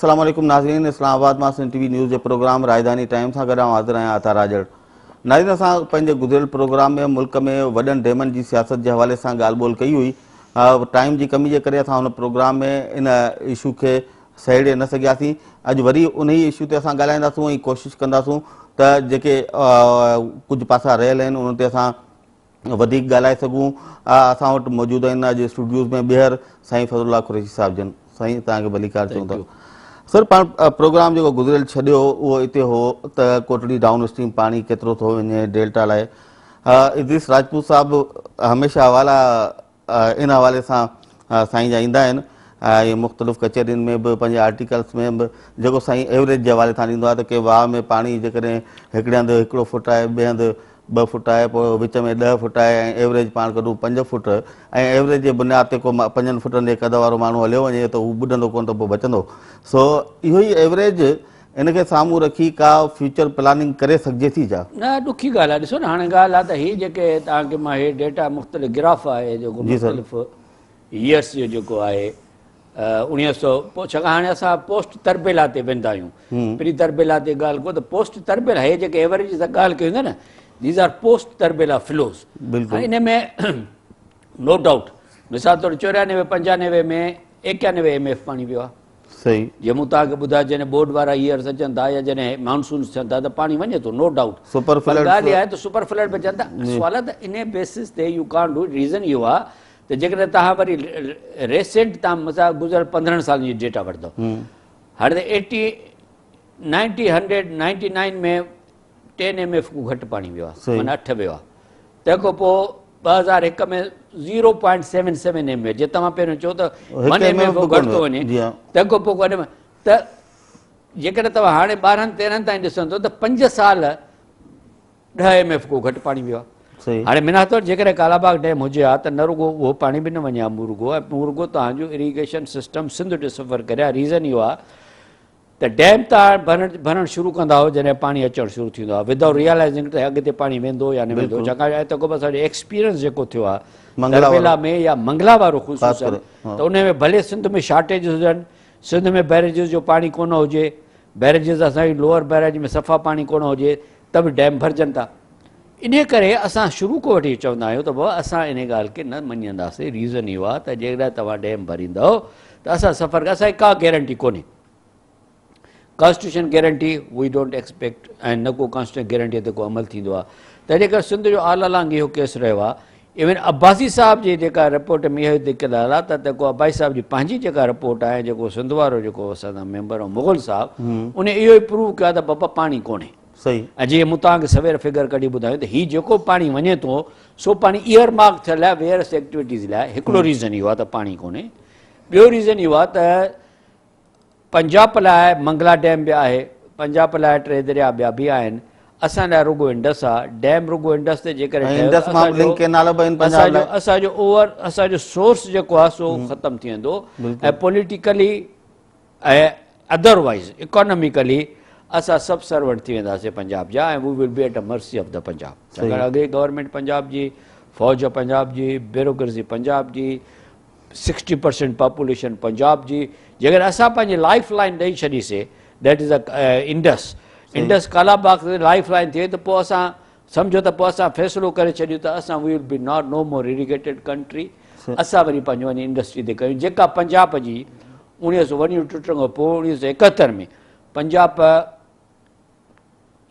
अस्सलाम वालेकुम नाज़रीन, इस्लामाबाद मां सिंध टीवी न्यूज़ जे प्रोग्राम राजधानी टाइम सां गॾु हाज़िर आहियां अता राजड़। नाज़रीन, असां पंहिंजे गुज़िरियल प्रोग्राम में मुल्क में वॾनि डैमनि जी सियासत जे हवाले सां ॻाल्हि ॿोल कई हुई। टाइम जी कमी जे करे असां हुन प्रोग्राम में इन इशू खे सहेड़े न सघियासीं। अॼु वरी उन ई इशू ते असां ॻाल्हाईंदासूं ऐं कोशिशि कंदासूं त जेके कुझु पासा रहियल आहिनि उन ते असां वधीक ॻाल्हाए सघूं। असां वटि मौजूदु आहिनि अॼु स्टूडियोज़ में ॿीहर साईं फज़लुल्लाह कुरैशी साहिब जन। साईं, तव्हांखे भलीकार चऊं था। सर, पाण प्रोग्राम जेको गुज़िरियल छॾियो उहो हिते हो त कोटड़ी डाउन स्ट्रीम पाणी केतिरो थो वञे डेल्टा लाइ। इद्रीस राजपूत साहिबु हमेशह हवाला इन हवाले सां साईं जा ईंदा आहिनि ऐं मुख़्तलिफ़ कचहरियुनि में बि पंहिंजे आर्टिकल्स में बि जेको साईं एवरेज जे हवाले सां ॾींदो आहे त के वाह में पाणी जेकॾहिं हिकिड़े हंधि 1 फुट आहे, ॿिए हंधि 2 फुट आहे, पोइ विच में 10 फुट आहे ऐं एवरेज पाण कढूं 5 फुट ऐं एवरेज जे बुनियाद ते को 5 फुटनि जे कद वारो माण्हू हलियो वञे त हू ॿुॾंदो कोन त पोइ बचंदो। सो इहो ई एवरेज इनखे साम्हूं रखी का फ्यूचर प्लानिंग करे सघिजे थी छा? न, ॾुखी ॻाल्हि आहे। ॾिसो न, हाणे ॻाल्हि आहे त हीअ जेके तव्हांखे मां हे डेटा मुख़्तलिफ़ ग्राफ आहे जेको मुख़्तलिफ़ ईयर्स जो जेको आहे 1900 पोइ छाकाणि हाणे असां पोस्ट तरबेला ते वेंदा आहियूं। प्री तरबेला ते ॻाल्हि को त पोस्ट तरबेला हे जेके एवरेज सां ॻाल्हि कयूं था न, these are post Tarbela flows. इन में नो डाउट मिसाल तौरु 94, 95 में 91 MF पाणी वियो आहे। सही, जीअं मूं तव्हांखे ॿुधायो, जॾहिं बोर्ड वारा ईयर्स अचनि था या जॾहिं मानसून्स थियनि था त पाणी वञे थो, नो डाउट। सुपर फ्लड ॻाल्हि इहा आहे त सुपर फ्लड बि अचनि था। सुवाल आहे त इन बेसिस ते यू कान डू। रीज़न इहो आहे त जेकॾहिं तव्हां वरी रेसेंट तव्हां मसाल गुज़िरियल 15 सालनि जी डेटा वठंदव, हाणे त 80, 90, 100, 99 में 10 MF खां घटि पाणी वियो आहे, माना 8 वियो आहे। तंहिंखां पोइ 2001 में 0.77 MF, जे तव्हां पहिरियों चओ त 1 MF घटि थो वञे, तंहिंखां पोइ त जेकॾहिं तव्हां हाणे 12-13 ताईं ॾिसंदो त 5 साल 10 MF खां घटि पाणी वियो आहे। हाणे मिना तौरु जेकॾहिं कालाबाग डैम हुजे हा त न रुगो उहो पाणी बि न वञे हा मुर्गो, ऐं मुर्गो तव्हांजो इरीगेशन सिस्टम सिंध ॾे सफ़र करे आहे। रीज़न इहो आहे त डैम तव्हां भरणु शुरू कंदा हो जॾहिं पाणी अचणु शुरू थींदो आहे, विदाउट रियलाइज़िंग त अॻिते पाणी वेंदो या न वेंदो। छाकाणि त को बि असांजो एक्सपीरियंस जेको थियो आहे तरबेला में या मंगला वारो ख़ुशूसन, त उन में भले सिंध में शार्टेज हुजनि, सिंध में बैरेजिस जो पाणी कोन हुजे, बैरेजिस असांजी लोअर बैरेज में सफ़ा पाणी कोन हुजे, त बि डैम भरिजनि था। इन करे असां शुरू खां वठी चवंदा आहियूं त भाउ असां इन ॻाल्हि खे न मञींदासीं। रीज़न इहो आहे त जेकॾहिं तव्हां डैम भरींदव त असां सफ़र असांजी का गारंटी कोन्हे। Constitution guarantee we don't expect, ऐं न को कॉन्स्टिट्यूशन गारंटी ते को अमल थींदो आहे। तंहिंजे करे सिंध जो आल अलंग इहो केस रहियो आहे। इवन अब्बासी साहिब जी जेका रिपोर्ट में इहो दिक़त ॻाल्हि आहे त को अब्बासी साहिब जी पंहिंजी जेका रिपोर्ट आहे, जेको सिंध वारो जेको असांजा मेंबर मुग़ल साहिबु, उन इहो ई प्रूव कयो आहे त बाबा पाणी कोन्हे। सही, ऐं जीअं मूं तव्हांखे सवेर फिगर कढी ॿुधायो त हीउ जेको पाणी वञे थो सो पाणी ईयर मार्क थियल आहे वेयरस एक्टिविटीज़ लाइ। हिकिड़ो रीज़न इहो आहे त पाणी कोन्हे। ॿियो रीज़न इहो आहे त पंजाब लाइ मंगला डैम बि आहे, पंजाब लाइ 3 दरिया ॿिया बि आहिनि, असां लाइ रुगो इंडस आहे। डैम रुगो इंडस ते जेकॾहिं असांजो सोर्स जेको आहे सो ख़तमु थी वेंदो, ऐं पॉलिटिकली ऐं अदरवाइज़ इकोनॉमिकली असां सभु सर्वेंट थी वेंदासीं पंजाब जा, ऐं we will be at the mercy of the Punjab. छाकाणि अॻे गवर्नमेंट पंजाब जी, फ़ौज पंजाब जी, ब्यूरोक्रेसी पंजाब जी, 60% पॉपुलेशन पंजाब जी। जेकॾहिं असां पंहिंजी लाइफ लाइन ॾेई छॾीसीं, that is a Indus Kalabagh ते लाइफ लाइन थिए, त पोइ असां सम्झो त पोइ असां फ़ैसिलो करे छॾियूं त असां we will be not no more irrigated country. असां वरी पंहिंजो वञी इंडस्ट्री ते कयूं जेका पंजाब जी 1900 टुटण खां पोइ 1971 में पंजाब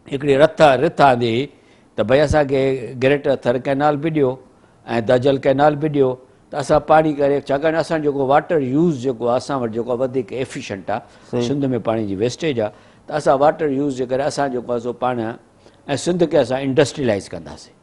हिकिड़ी रिथ आंदी त भई असांखे ग्रेटर थर कैनाल बि ॾियो ऐं दजल कैनाल बि ॾियो त असां पाणी करे। छाकाणि असां जेको वाटर यूज़ जेको आहे असां वटि जेको आहे वधीक एफिशंट आहे, सिंध में पाणी जी वेस्टेज आहे, त असां वाटर यूज़ जे करे असां जेको आहे सो पाण ऐं सिंध खे असां इंडस्ट्रियलाइज़ कंदासीं।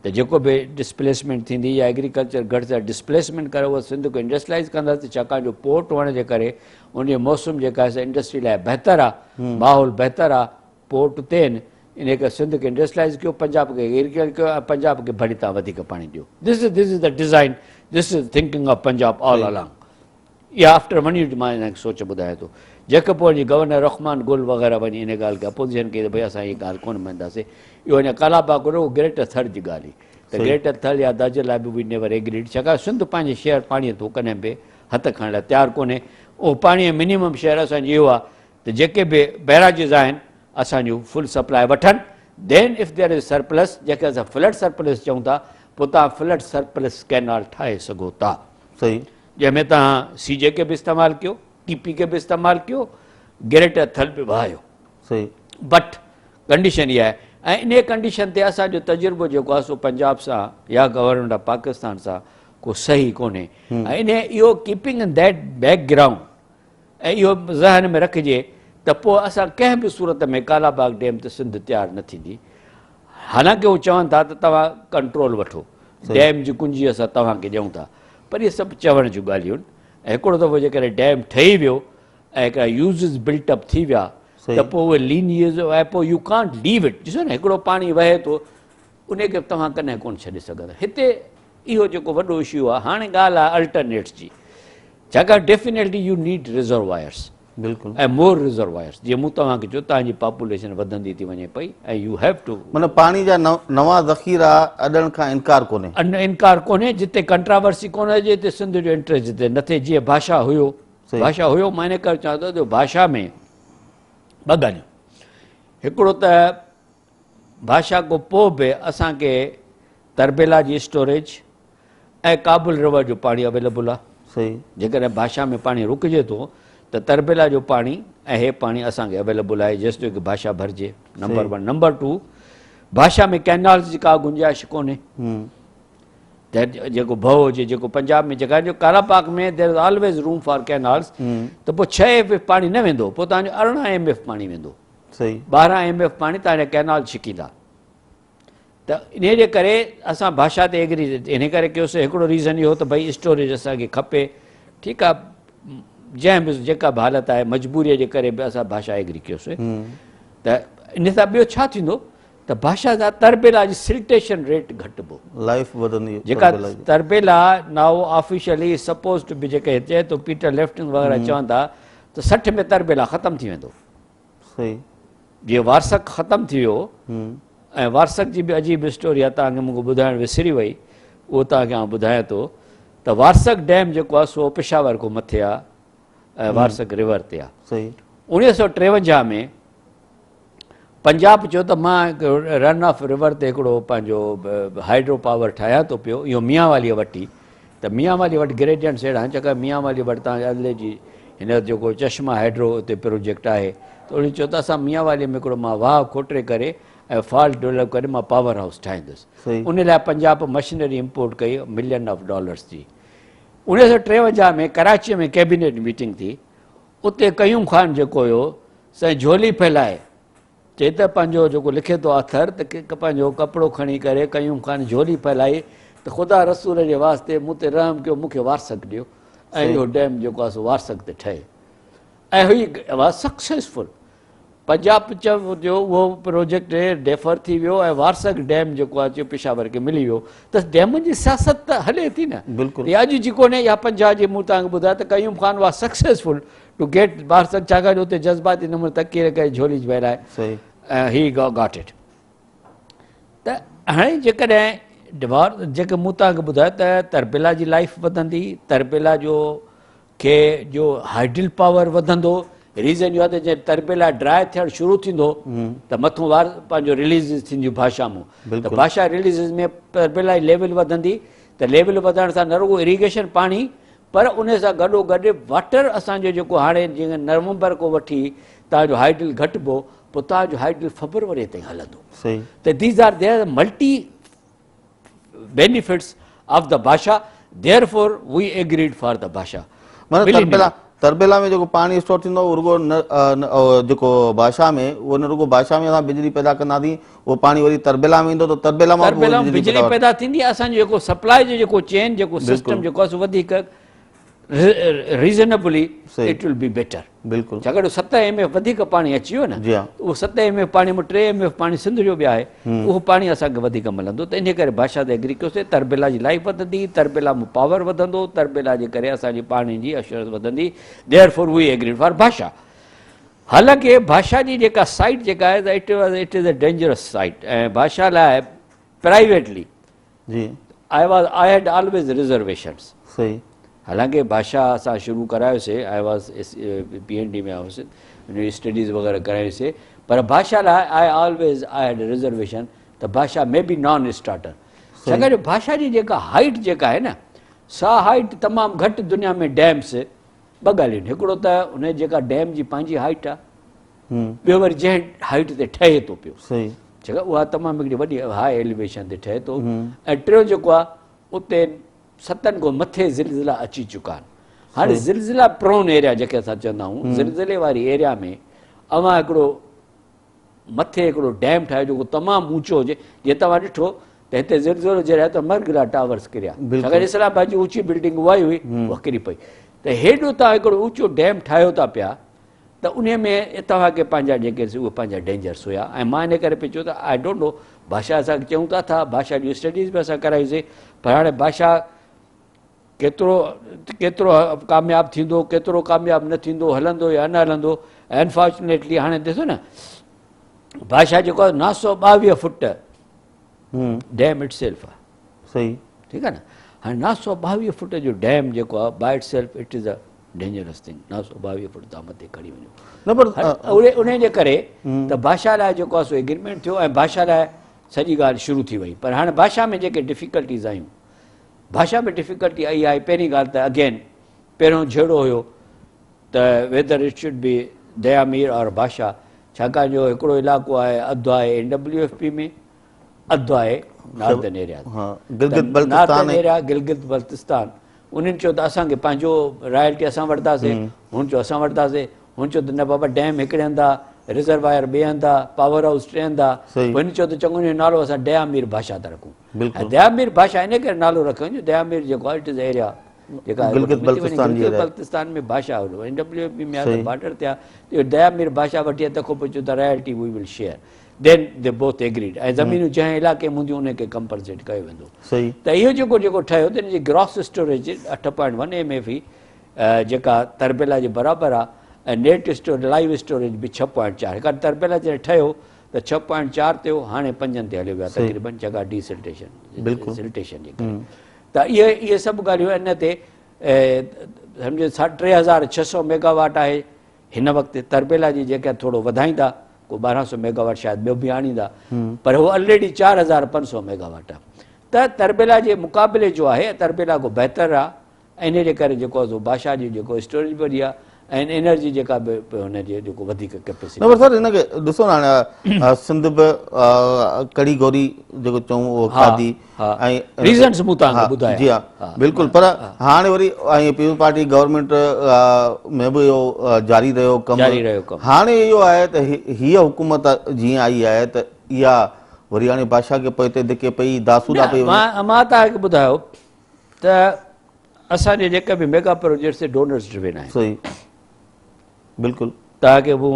त जेको बि डिस्प्लेसमेंट थींदी या एग्रीकल्चर घटि सां डिस्प्लेसमेंट करे उहो सिंध खे इंडस्ट्रियलाइज़ कंदासीं। छाकाणि जो पोर्ट हुअण जे करे उनजो मौसम जेका आहे इंडस्ट्री लाइ बहितरु आहे, माहौल बहितरु आहे, पोर्ट ते आहिनि। इन करे सिंध खे इंडस्ट्रियलाइज़ कयो, पंजाब खे एग्रीकल्चर कयो, ऐं पंजाब खे भली तव्हां वधीक पाणी ॾियो। This is the design, this is thinking of Punjab all along. इहा आफ्टर मनी मां हिनखे सोच ॿुधायां थो। जेके पोइ वञी गवर्नर रहमान गुल वग़ैरह वञी इन ॻाल्हि खे अपोज़िशन कई त भई असां इहा ॻाल्हि कोन मञंदासीं। इहो अञा कालाबाग रुगो ग्रेटर थर जी ॻाल्हि हुई त ग्रेटर थर या दज लाइ बि वी नेवर एग्रीड। छाकाणि सिंध पंहिंजे शेयर पाणीअ थो कॾहिं बि हथु खणण लाइ तयारु कोन्हे। उहो पाणीअ मिनिमम शेयर असांजी इहो आहे त जेके बि बैराजिस आहिनि असांजूं फुल सप्लाई वठनि, देन इफ देयर इज़ सरप्लस, जेके असां फ्लड सरप्लस चऊं था, पोइ तव्हां फ्लड सरप्लस कैनाल ठाहे सघो था, सही, जंहिंमें तव्हां सीजे खे बि इस्तेमालु कयो, टीपी खे बि इस्तेमालु कयो, ग्रेटर थल बि वहायो, सही, बट कंडीशन इहा आहे। ऐं इन कंडीशन ते असांजो तजुर्बो जेको आहे सो पंजाब सां या गवर्नमेंट ऑफ पाकिस्तान सां को सही कोन्हे। ऐं इन इहो कीपिंग इन दैट बैकग्राउंड ऐं इहो ज़हन में रखिजे त पोइ असां कंहिं बि सूरत में कालाबाग डैम ते सिंध तयारु न थींदी। हालांकि उहे चवनि था त तव्हां कंट्रोल वठो, डैम जी कुंजी असां तव्हांखे ॾियूं था, पर इहे सभु चवण जूं ॻाल्हियूं आहिनि। ऐं हिकिड़ो दफ़ो जेकॾहिं डैम ठही वियो ऐं हिकिड़ा यूज़िस बिल्टअप थी विया त पोइ उहे लीनियर्स ऐं पोइ यू कांट लीव इट। ॾिसो न, हिकिड़ो पाणी वहे थो, उनखे तव्हां कॾहिं कोन छॾे सघंदा। हिते इहो जेको वॾो इशू आहे, हाणे ॻाल्हि आहे अल्टरनेट्स जी, छाकाणि डेफिनेटली यू नीड रिज़र्वायर्स बिल्कुलु, ऐं मोर रिज़र्वायर्स। जीअं मूं तव्हांखे चयो, तव्हांजी पॉपुलेशन वधंदी थी वञे पई ऐं यू हैव टू, माना पाणी जा नवां ज़ख़ीरा अॾण खां इनकार कोन्हे। इनकार कोन्हे। जिते कंट्रावर्सी कोन हुजे हिते सिंध जो इंट्रस्ट जिते न थिए। जीअं भाषा हुयो, भाषा हुयो, मां इन करे चवां थो जो भाषा में ॿ ॻाल्हियूं, हिकिड़ो त भाषा खां पोइ बि असांखे तरबेला जी स्टोरेज ऐं काबुल रिवर जो पाणी अवेलेबल आहे। सही, जेकॾहिं भाषा में पाणी रुकिजे थो त तरबेला जो पाणी ऐं हे पाणी असांखे अवेलेबल आहे जेसिताईं की भाषा भरिजे, नंबर 1। नंबर 2, भाषा में कैनाल्स जी का गुंजाइश कोन्हे त जेको भउ हुजे, जेको पंजाब में जेका जो कालापाक में there is always room for canals, त पोइ 6 MF पाणी न वेंदो, पोइ तव्हांजो 18 MF पाणी वेंदो, सही, 12 MF पाणी तव्हांजा कैनाल छिकींदा। त इन जे करे असां भाषा ते एग्री इन करे कयोसीं। हिकिड़ो रीज़न इहो त भई स्टोरेज असांखे खपे, ठीकु आहे, जंहिं बि जेका बि हालत आहे मजबूरीअ जे करे बि असां भाषा एग्री कयोसीं। त इन सां ॿियो छा थींदो त भाषा जा तरबेला जी सिल्टेशन रेट घटिबो, लाइफ वधंदी, जेका Tarbela now officially suppose to बि जेके चए थो पीटर लेफ्टिन वग़ैरह चवनि था त 60 में तरबेला ख़तमु थी वेंदो। सही, जीअं वारसक ख़तमु थी वियो, ऐं वारसक जी बि अजीब स्टोरी आहे, तव्हांखे मूंखे ॿुधाइण विसरी वई, उहो तव्हांखे आउं ॿुधायां थो त वारसक डैम जेको आहे सो पेशावर खां मथे आहे ऐं वारसक रिवर ते आहे। सही, 1953 में पंजाब चयो त मां रन ऑफ रिवर ते हिकिड़ो पंहिंजो हाइड्रो पावर ठाहियां थो पियो, इहो मियांवालीअ वटि। त मियांवाली वटि ग्रेडियंट्स अहिड़ा आहिनि, छाकाणि मियांवाली वटि तव्हांजे अदले जी हिन जेको चश्मा हाइड्रो उते प्रोजेक्ट आहे, त उन चयो त असां मियांवालीअ में हिकिड़ो मां वाह खोटे करे ऐं फॉल्ट डेवलप करे मां पावर हाउस ठाहींदुसि। उन लाइ पंजाब मशीनरी इम्पोर्ट कई $1 मिलियन जी। 1953 में कराची में कैबिनेट मीटिंग थी, उते कयूम ख़ान जेको हुयो साईं झोली फैलाए चए त पंहिंजो जेको लिखे थो ऑथर त पंहिंजो कपिड़ो खणी करे कयूम ख़ान झोली फैलाई त ख़ुदा रसूल जे वास्ते मूं ते रहम कयो, मूंखे वारसक ॾियो ऐं इहो डैम जेको आहे सो वारसक ते ठहे। ऐं हुई वाज सक्सेसफुल। पंजाब जो उहो प्रोजेक्ट डेफर थी वियो ऐं वारसक डैम जेको आहे पेशावर खे मिली वियो। त डैम जी सियासत त हले थी न, बिल्कुलु, इहा अॼु जी कोन्हे, या 50 जी। मूं तव्हांखे ॿुधायो त Qayyum Khan was successful to get Warsak, छाकाणि उते जज़्बाती नमूने तकीर करे झोली फैलाए ऐं ही गॉट इट। त हाणे जेकॾहिं जेके मूं तव्हांखे ॿुधायो त तरबेला जी लाइफ वधंदी, तरबेला जो हाइडल पावर वधंदो। रीज़न इहो आहे त जंहिं तरबेला ड्राए थियणु शुरू थींदो त मथां पंहिंजो रिलीज़ थींदियूं भाषा मूं, त भाषा रिलीज़ में तरबेला जी लेवल वधंदी। त लेवल वधण सां न रुगो इरीगेशन पाणी, पर उन सां गॾोगॾु वाटर असांजो जेको हाणे जीअं नवंबर खां वठी तव्हांजो हाइडल घटिबो, पोइ तव्हांजो हाइडल फेब्रुअरी ताईं हलंदो। त these are there multi benefits of the Bhasha, therefore we agreed for the Bhasha. Tarbela में जेको पाणी स्टोर थींदो उहो रुगो जेको भाषा में, उहो न रुगो भाषा में असां बिजली पैदा कंदासीं, उहो पाणी वरी तरबेला में ईंदो त तरबेला मां बिजली पैदा थींदी। असांजो जेको सप्लाई जो जेको चेन जेको सिस्टम जेको आहे सो वधीक रीज़नेबली इट विल बी बेटर। बिल्कुलु, छाकाणि 7 MF वधीक पाणी अची वियो न, उहो 7 MF पाणी में 3 MF पाणी सिंध जो बि आहे, उहो पाणी असांखे वधीक मिलंदो। त इन करे भाषा ते एग्री कयोसीं। तरबेला जी लाइफ वधंदी, तरबेला में पावर वधंदो, तरबेला जे करे असांजी पाणी जी अशरत वधंदी। देयरफॉर वी एग्रीड फॉर भाषा। हालांकि भाषा जी जेका साइट जेका आहे it is a dangerous site, ऐं भाषा लाइ privately I had always reservations. सही, हालांकि भाषा असां शुरू करायोसीं, आई वॉज PhD में हुउसि, हुन स्टडीज़ वग़ैरह करायोसीं, पर भाषा लाइ आई हैड रिजर्वेशन त भाषा में बि नॉन स्टार्टर, छाकाणि भाषा जी जेका हाइट जेका आहे न, सा हाइट तमामु घटि दुनिया में डैम्स ॿ ॻाल्हियूं, हिकिड़ो त हुन जेका डैम जी पंहिंजी हाइट आहे, ॿियो वरी जंहिं हाइट ते ठहे थो पियो, छाकाणि उहा तमामु हिकिड़ी वॾी हाई एलिवेशन ते ठहे थो, ऐं टियों जेको आहे उते 7 खां मथे ज़िलज़िला अची चुका आहिनि। हाणे ज़िलज़िला प्रोन एरिया जेके असां चवंदा आहियूं, ज़िलज़िले वारी एरिया में अवां हिकिड़ो मथे हिकिड़ो डैम ठाहियो जेको तमामु ऊचो हुजे, जीअं तव्हां ॾिठो त हिते ज़िलज़िलो जे रहिया त मरगिला टावर्स किरिया, छाकाणि इस्लामाबाद जी ऊची बिल्डिंग उहा ई हुई, उहा किरी पई, त हेॾो तव्हां हिकिड़ो ऊचो डैम ठाहियो था पिया, त उन में तव्हांखे पंहिंजा जेके उहे पंहिंजा डेंजर्स हुया, ऐं मां इन करे पियो चयो त आई डोंट नो, भाषा असां चऊं था भाषा जी स्टडीज़ बि असां कराईसीं, पर हाणे भाषा केतिरो कामयाबु थींदो, केतिरो कामयाबु न थींदो, हलंदो या न हलंदो, ऐं अनफॉर्चुनेटली हाणे ॾिसो न भाषा जेको आहे 922 फुट डैम इट सेल्फ आहे, सही, ठीकु आहे न। हाणे 922 फुट जो डैम जेको आहे by itself it is a dangerous thing, 922 foot तव्हां मथे खणी वञो, उन जे करे त भाषा लाइ जेको आहे सो एग्रीमेंट थियो ऐं भाषा लाइ सॼी ॻाल्हि शुरू थी वई। पर हाणे भाषा में जेके डिफिकल्टीज़ आयूं, भाषा में डिफिकल्टी आई आहे, पहिरीं ॻाल्हि त अगेन पहिरियों जहिड़ो हुयो त वेदर इट शुड बी दयामीर और भाषा, छाकाणि जो हिकिड़ो इलाइक़ो आहे, अधु आहे NWFP में, अधु आहे northern area, northern area Gilgit Baltistan, उन्हनि चयो त असांखे पंहिंजो रॉयल्टी असां वठंदासीं, हुन चयो असां वठंदासीं, हुन चयो त न बाबा डैम हिकिड़े हंधि आहे, रिजर्वायर ॿिए हंधि आहे, पावर हाउस टे हंधि आहे, हुन चयो त चङो जो नालो असां दयामीर भाषा था रखूं, ऐं दयामीर भाषा इन करे नालो रखियो जो दयामीर जेको आहे इट इज़ एरिया जेका बल्तिस्तान में भाषा NWFP में बॉर्डर ते आहे, दयामीर भाषा वठी आहे, तंहिंखां पोइ चयो त royalty we will share, then they both agreed, ऐं ज़मीनूं जंहिं इलाइक़े में हूंदियूं उनखे कंपनसेट कयो वेंदो। त इहो जेको ठहियो त इन जी ग्रॉस स्टोरेज 8.1 MFE जेका तरबेला जे बराबरि आहे, ऐं नेट लाइव स्टोरेज बि 6.4, हिकु तरबेला जॾहिं ठहियो त 6.4 ते हो, हाणे 5 ते हलियो वियो आहे तक़रीबन, जॻह सिल्टेशन जे करे। त इहे सभु ॻाल्हियूं इन ते सम्झो 3600 मेगावाट आहे हिन वक़्तु, तरबेला जी जेका थोरो वधाईंदा को 1200 मेगावाट शायदि ॿियो बि आणींदा, पर उहो ऑलरेडी 4500 मेगावाट आहे, त तरबेला जे मुक़ाबले जो आहे तरबेला को बहितरु आहे, ऐं इन जे करे जेको आहे भाषा जी जेको स्टोरेज बि वधी आहे ऐं एनर्जी जेका बि हुनजी जेको वधीक कैपेसिटी। न सर हिनखे ॾिसो न हाणे सिंध बि कड़ी गोरी जेको चऊं उहो खाधी ऐं रीज़न्स मूं तव्हांखे ॿुधाया, जी हा बिल्कुलु, पर हाणे वरी ऐं पीपल्स पार्टी गवर्नमेंट में बि इहो जारी रहियो कमु, हाणे इहो आहे त हीअ हुकूमत जीअं आई आहे त इहा वरी हाणे भाषा खे पोइ हिते धिके पई दासूदा पई। मां तव्हांखे ॿुधायो त असांजे जेके बि मेगा प्रोजेक्ट्स डोनर्स ड्रिवन आहिनि, सही, बिल्कुलु, तव्हांखे हू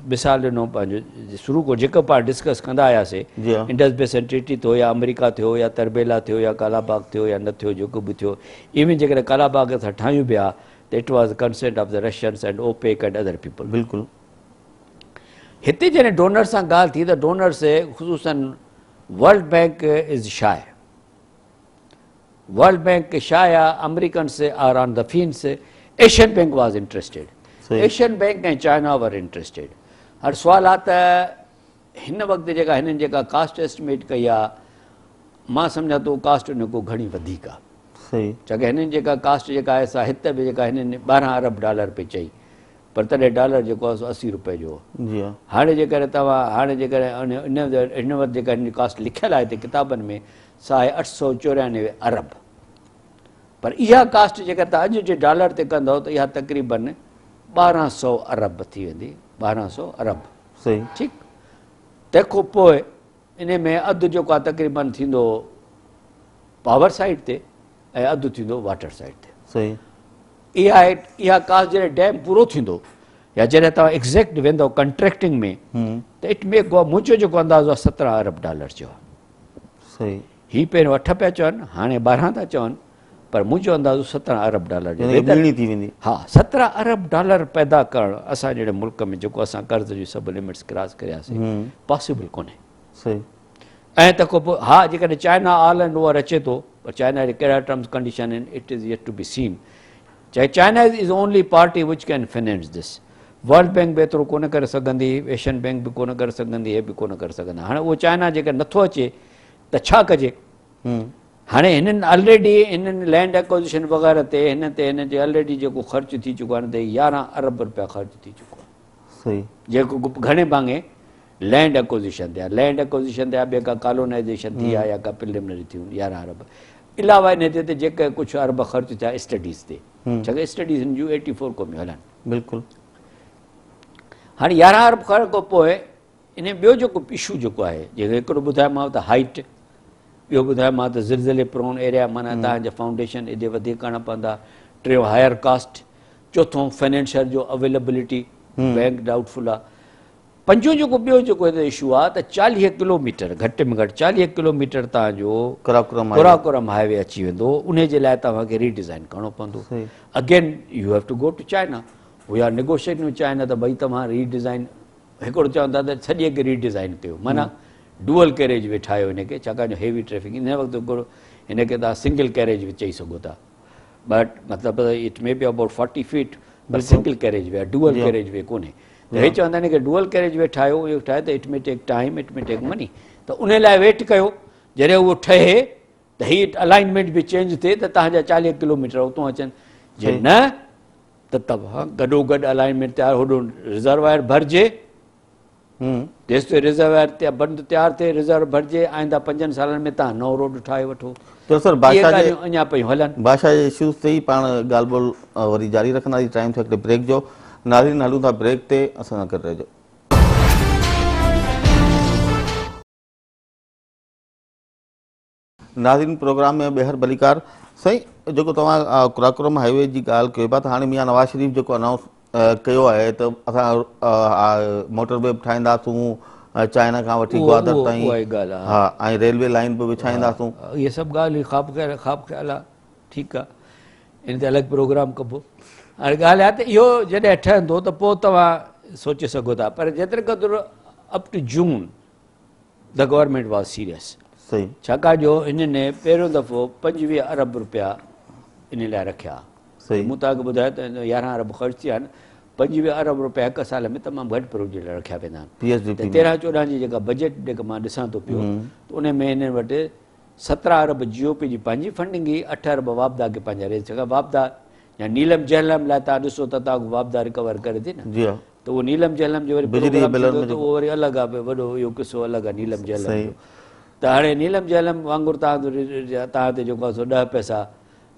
मिसाल ॾिनो पंहिंजो शुरू खां जेको पाण डिस्कस कंदा आयासीं, इंडस बेसिन ट्रीटी थियो या अमेरिका थियो या तरबेला थियो या कालाबाग थियो या न थियो, जेको बि थियो, इवन जेकॾहिं कालाबाग असां ठाहियूं पिया त it was consent of the Russians and OPEC and other people. बिल्कुलु, हिते जॾहिं डोनर्स सां ॻाल्हि थी त डोनर्स ख़ुशूसन World Bank is shy, World Bank shy आहे, Americans are on the fence, Asian bank was interested, Asian bank ऐं चाइना वर इंटरेस्टेड। हाणे सुवालु आहे त हिन वक़्तु जेका हिननि जेका कास्ट एस्टिमेट कई आहे, मां सम्झां थो कास्ट हुन खां घणी वधीक आहे, सही, छाकाणि हिननि जेका कास्ट जेका आहे सा हिते बि जेका हिननि 12 अरब डॉलर पे चई, पर तॾहिं डॉलर जेको आहे 80 रुपए जो हो। हाणे जेकॾहिं तव्हां हाणे जेकॾहिं हिन वक़्तु जेका हिन कास्ट लिखियलु आहे हिते किताबनि में सा आहे 894 अरब, पर इहा कास्ट जेका तव्हां अॼु जे डॉलर ते कंदव त इहा तक़रीबन 1200 अरब थी वेंदी, 1200 अरब, सही, ठीकु। तंहिंखां पोइ इन में अधु जेको आहे तक़रीबन थींदो पावर साइड ते ऐं अधु थींदो वाटर साइड ते, सही। इहा कास्ट जॾहिं डैम पूरो थींदो या जॾहिं तव्हां एग्ज़ैक्ट वेंदव कंट्रैक्टिंग में त इट मेक मुंहिंजो जेको अंदाज़ो आहे 17 अरब डॉलर जो आहे, सही। हीअ पहिरियों 8 पिया चवनि, हाणे 12 था चवनि, पर मुंहिंजो अंदाज़ो 17 अरब डॉलर जो थी वेंदी। हा, 17 अरब डॉलर पैदा करणु असां जहिड़े मुल्क में जेको असां कर्ज़ जी सभु लिमिट्स क्रॉस करियासीं, पॉसिबल कोन्हे, सही। ऐं तंहिंखां पोइ हा जेकॾहिं चाइना ऑल एंड ओवर अचे थो, पर चाइना जा कहिड़ा टर्म्स कंडीशन आहिनि, it is yet to be seen. चाहे China is only party which can finance this. World Bank बि एतिरो कोन करे सघंदी, एशियन बैंक बि कोन करे सघंदी, हे बि कोन करे सघंदा. हाणे उहो चाइना जेका नथो अचे त छा कजे. हाणे हिननि ऑलरेडी हिननि लैंड एक्विजिशन वग़ैरह ते हिन जे ऑलरेडी जेको ख़र्चु थी चुको आहे, 11 अरब रुपया ख़र्चु थी चुको आहे. सही. जेको घणे भाङे लैंड एक्विजिशन ते आहे. लैंड एक्विजिशन ते आहे, ॿिए का कॉलोनाइज़ेशन थी आहे या का प्रिलिमिनरी थी 11 अरब. इलावा इन ते जेके कुझु अरब ख़र्चु थिया स्टडीज़ ते, छाकाणि स्टडीज़ हिन जूं 84 क़ौमियूं हलनि. बिल्कुलु. हाणे 11 अरब ख़र्च खां पोइ इन ॿियो जेको इशू जेको आहे, जेको हिकिड़ो ॿुधायोमांव त हाइट, ॿियो ॿुधायोमांव त ज़िलज़िले प्रोन एरिया, माना तव्हांजा फाउंडेशन एॾे वधीक करणा पवंदा. टियों हायर कास्ट. चोथों फाइनेंशियल जो अवेलेबिलिटी, बैंक डाउटफुल आहे. पंजो जेको ॿियो जेको हिते इशू आहे त 40 किलोमीटर, घटि में घटि 40 किलोमीटर तव्हांजो कराकोरम हाईवे अची वेंदो. उन जे लाइ तव्हांखे रीडिज़ाइन करिणो पवंदो. Again you have to go to China. We are negotiating with China त भई तव्हां रीडिज़ाइन, हिकिड़ो चवंदा त सॼे खे रीडिज़ाइन कयो, माना डुअल कैरेज वे ठाहियो हिनखे, छाकाणि जो हेवी ट्रैफिक. हिन वक़्तु हिकिड़ो हिनखे तव्हां सिंगल कैरेज वे चई सघो था, बट मतिलबु it may be about 40 feet, पर सिंगल कैरेज वे आहे, डुअल कैरेज वे कोन्हे. त हे चवंदा आहिनि की डुअल कैरेज वे ठाहियो, इहो ठाहे त it may take time, it may take money. त उन लाइ वेट कयो. जॾहिं उहो ठहे त हीअ अलाइनमेंट बि चेंज थिए त तव्हांजा 40 किलोमीटर उतां अचनि. जे न त तव्हां गॾोगॾु अलाइनमेंट तयारु, होॾो रिज़र्वायर भरिजे, जेसि ताईं रिज़र्वायर ते बंदि तयारु थिए, रिज़र्व भरिजे, आईंदा 5 सालनि में तव्हां नओं रोड ठाहे वठो. अञा पियूं हलनि. भाषा जे इश्यूज़ ते ई पाण ॻाल्हि ॿोल वरी जारी रखंदासीं. टाइम थियो हिकिड़े ब्रेक जो. नाज़रीन, हलूं था ब्रेक ते, असां सां गॾु रहिजो. नाज़रीन, प्रोग्राम में ॿेहर भलीकार. साईं, जेको तव्हां कराकोरम हाईवे जी ॻाल्हि कयो पिया, त हाणे मियां नवाज़ शरीफ़ जेको अनाउंस कयो आहे त असां मोटर वे बि ठाहींदासूं, चाइना खां वठी ग्वादर ताईं, हा, ऐं रेलवे लाइन बि विछाईंदासूं. इहे सभु ॻाल्हि ख़्वाब ख़्याल आहे. ठीकु आहे, इन ते अलॻि प्रोग्राम कबो. हाणे ॻाल्हि आहे त इहो जॾहिं ठहंदो त पोइ तव्हां सोचे सघो था. पर जेतिरे क़दुरु up to June the government was serious. सही. छाकाणि जो हिननि पहिरियों दफ़ो 25 अरब रुपया इन लाइ रखिया. सही. मूं तव्हांखे ॿुधायो त 11 अरब ख़र्च थिया आहिनि. 25 अरब रुपया हिकु साल में तमामु घटि प्रोजेक्ट लाइ रखिया वेंदा आहिनि. 13-14 जी जेका बजट जेका मां ॾिसां थो पियो, त उन में हिननि वटि 17 अरब GOP जी पंहिंजी फंडिंग हुई, 8 अरब वापदा खे पंहिंजा रेज. छाकाणि वापदा या नीलम जहलम लाइ तव्हां ॾिसो त तव्हांखे वापदा रिकवर करे थी न. त उहो नीलम जहलम जो वरी उहो वरी अलॻि आहे, वॾो इहो किसो अलॻि आहे नीलम जहलम जो. त हाणे नीलम जहलम वांगुरु तव्हां ते जेको आहे सो 10 पैसा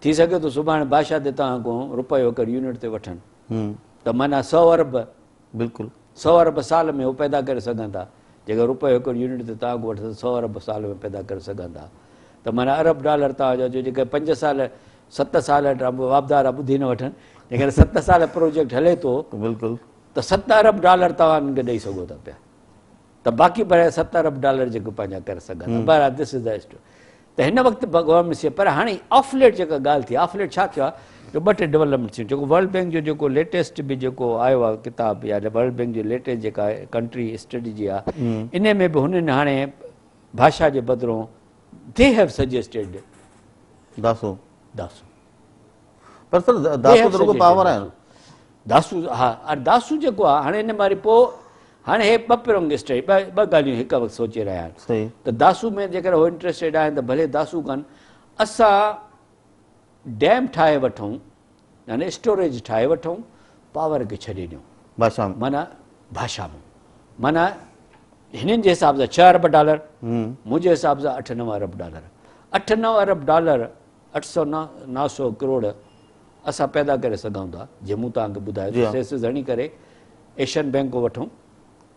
थी सघे थो सुभाणे बादशाह ते तव्हां खां रुपयो हिकु यूनिट ते वठनि, त माना 100 अरब, बिल्कुलु 100 अरब साल में उहो पैदा करे सघनि था. जेका रुपयो हिकु यूनिट ते तव्हां खां वठनि 100 अरब साल में पैदा करे सघनि था. त माना अरब डॉलर तव्हांजा जेके 5 साल 7 साल वापदार ॿुधी न वठनि, जेकॾहिं 7 साल प्रोजेक्ट हले थो, बिल्कुलु, त 7 अरब डॉलर तव्हां हिनखे ॾेई सघो था पिया. त बाक़ी पर 7 अरब डॉलर जेको पंहिंजा करे सघनि. बराबरि, दिस इज़ द स्टोरी. त हिन वक़्तु गवर्नमेंट से. पर हाणे ऑफलेट जेका ॻाल्हि थी, ऑफलेट छा थियो आहे, जो 2 टे डेवलपमेंट थियूं. जेको वर्ल्ड बैंक जो जेको लेटेस्ट बि जेको आयो आहे किताब, या वर्ल्ड बैंक जो लेटेस्ट जेका कंट्री स्ट्रेटजी आहे, इन में बि हुननि हाणे भाषा जे बदिरां दे हैव सजेस्टेड दासू. पर सर दासू रुगो पावर आहे. दासू, हा, दासू जेको आहे हाणे हिन मां पोइ हाणे हे 2 पिरंग स्टेट, 2 ॻाल्हियूं हिकु वक़्तु सोचे रहिया आहिनि. त दासू में जेकर उहो इंट्रस्टेड आहिनि त भले दासू कनि. असां डैम ठाहे वठूं, यानी स्टोरेज ठाहे वठूं, पावर खे छॾे ॾियूं भाषा में, माना भाषा में, माना हिननि जे हिसाब सां 6 अरब डॉलर, मुंहिंजे हिसाब सां 8-9 अरब डॉलर. 8-9 अरब डॉलर, 800-900 करोड़ असां पैदा करे सघूं था. जे मूं तव्हांखे ॿुधायो सेसिस हणी करे एशियन बैंक को वठूं,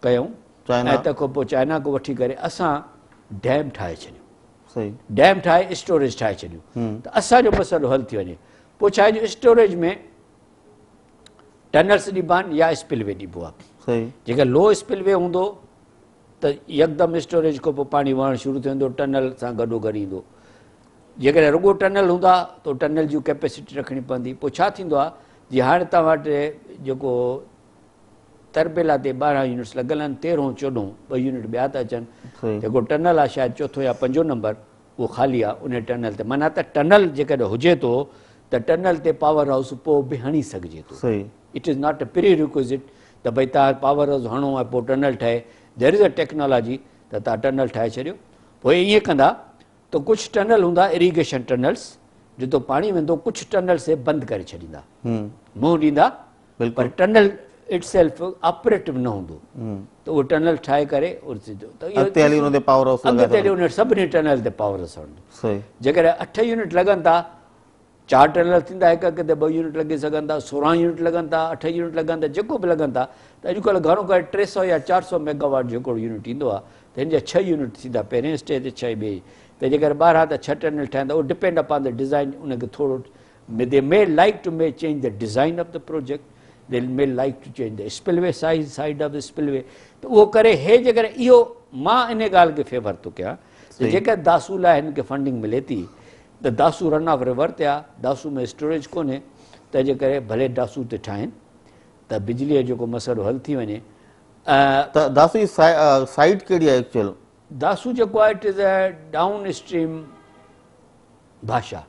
कयूं, ऐं तंहिंखां पोइ चाइना को वठी करे असां डैम ठाहे छॾियूं. डैम ठाहे स्टोरेज ठाहे छॾियूं, त असांजो मसइलो हल थी वञे. पोइ छा आहे, जो स्टोरेज में टनल्स ॾिबा आहिनि या स्पिलवे ॾिबो आहे. जेका लो स्पिलवे हूंदो त यकदमि स्टोरेज खां पोइ पाणी वहणु शुरू थी वेंदो, टनल सां गॾोगॾु ईंदो. जेकॾहिं रुगो टनल हूंदा त टनल जी कैपेसिटी रखणी पवंदी. पोइ छा थींदो आहे, जीअं हाणे तव्हां वटि जेको तरबेला ते 12 यूनिट्स लॻल आहिनि, 13-14 2 यूनिट ॿिया था अचनि. जेको टनल आहे शायदि 4 या 5 नंबर, उहो ख़ाली आहे उन टनल ते. माना त टनल जेकॾहिं हुजे थो त त टनल ते पावर हाउस पोइ बि हणी सघिजे थो. सही. It is not a pre requisite त भई तव्हां पावर हाउस हणो ऐं पोइ टनल ठहे. देयर इज़ अ टेक्नोलॉजी त तव्हां टनल ठाहे छॾियो. पोइ ईअं कंदा त कुझु टनल हूंदा इरीगेशन टनल्स, जितो पाणी वेंदो, कुझु टनल्स बंदि करे छॾींदा, मुंहुं ॾींदा, पर टनल इट सेल्फ ऑपरेटिव न हूंदो. त उहो टनल ठाहे करे अॻिते हली हुन ते पावर हाउस लॻाए अॻिते यूनिट सभिनी टनल ते पावर हाउस हणंदो. सही. जेकॾहिं 8 यूनिट लॻनि था, 4 टनल थींदा, हिकु हिकु ते 2 यूनिट लॻी सघनि था, 16 यूनिट लॻनि था, 8 यूनिट लॻनि था, जेको बि लॻनि था. त अॼुकल्ह घणो करे 300 या 400 मेगावाट जेको यूनिट ईंदो आहे, त हिन जा 6 यूनिट थींदा, पहिरें स्टेज ते 6 ॿिए. त जेकर 12 त 6 टनल ठहंदा. उहो डिपेंड अपॉन द डिज़ाइन. उनखे थोरो they may like to may change the design of the project, they may like to change the spillway side of the spillway. त उहो करे हे जेकर इहो मां इन ॻाल्हि खे फेवर थो कयां त जेकर दासू लाइ हिन खे फंडिंग मिले थी, त दासू रन ऑफ रिवर ते आहे, दासू में स्टोरेज कोन्हे, तंहिंजे करे भले दासू ते ठाहिनि त बिजलीअ जो जेको मसइलो हल थी वञे. त दासू जी साइट कहिड़ी आहे एक्चुअल? दासू जेको आहे it is a down stream भाषा,